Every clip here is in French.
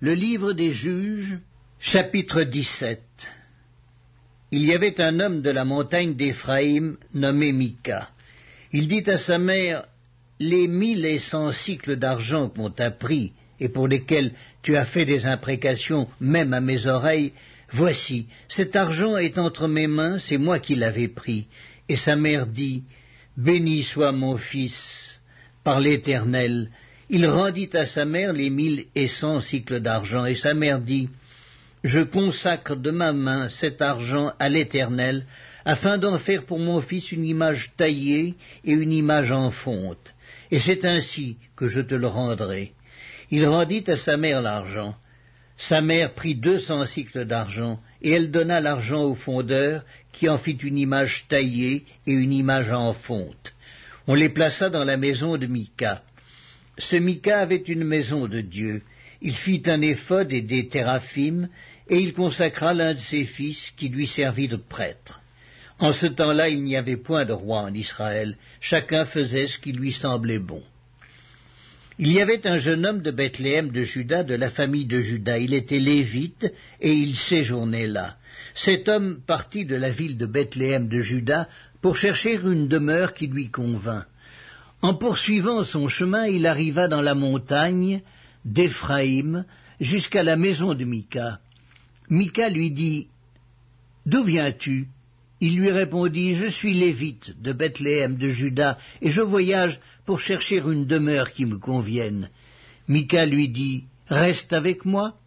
Le livre des Juges, chapitre 17. Il y avait un homme de la montagne d'Éphraïm nommé Mika. Il dit à sa mère, « Les 1100 cycles d'argent qu'on t'a pris et pour lesquels tu as fait des imprécations même à mes oreilles, voici, cet argent est entre mes mains, c'est moi qui l'avais pris. » Et sa mère dit, « Béni soit mon fils par l'Éternel. » Il rendit à sa mère les 1100 cycles d'argent, et sa mère dit, « Je consacre de ma main cet argent à l'Éternel, afin d'en faire pour mon fils une image taillée et une image en fonte, et c'est ainsi que je te le rendrai. » Il rendit à sa mère l'argent. Sa mère prit 200 cycles d'argent, et elle donna l'argent au fondeur, qui en fit une image taillée et une image en fonte. On les plaça dans la maison de Mika. Ce Mika avait une maison de Dieu. Il fit un éphod et des téraphim, et il consacra l'un de ses fils, qui lui servit de prêtre. En ce temps-là, il n'y avait point de roi en Israël. Chacun faisait ce qui lui semblait bon. Il y avait un jeune homme de Bethléem de Juda, de la famille de Juda. Il était lévite, et il séjournait là. Cet homme partit de la ville de Bethléem de Juda pour chercher une demeure qui lui convint. En poursuivant son chemin, il arriva dans la montagne d'Éphraïm jusqu'à la maison de Mika. Mika lui dit, « D'où viens-tu » Il lui répondit, « Je suis lévite de Bethléem de Juda, et je voyage pour chercher une demeure qui me convienne. » Mika lui dit, « Reste avec moi,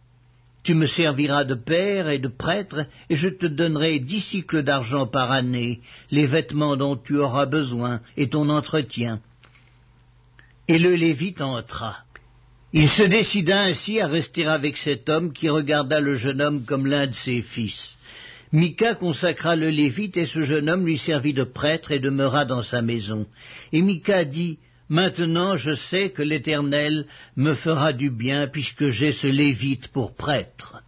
tu me serviras de père et de prêtre, et je te donnerai 10 cycles d'argent par année, les vêtements dont tu auras besoin, et ton entretien. » Et le Lévite entra. Il se décida ainsi à rester avec cet homme qui regarda le jeune homme comme l'un de ses fils. Mika consacra le Lévite et ce jeune homme lui servit de prêtre et demeura dans sa maison. Et Mika dit, « Maintenant je sais que l'Éternel me fera du bien puisque j'ai ce Lévite pour prêtre. »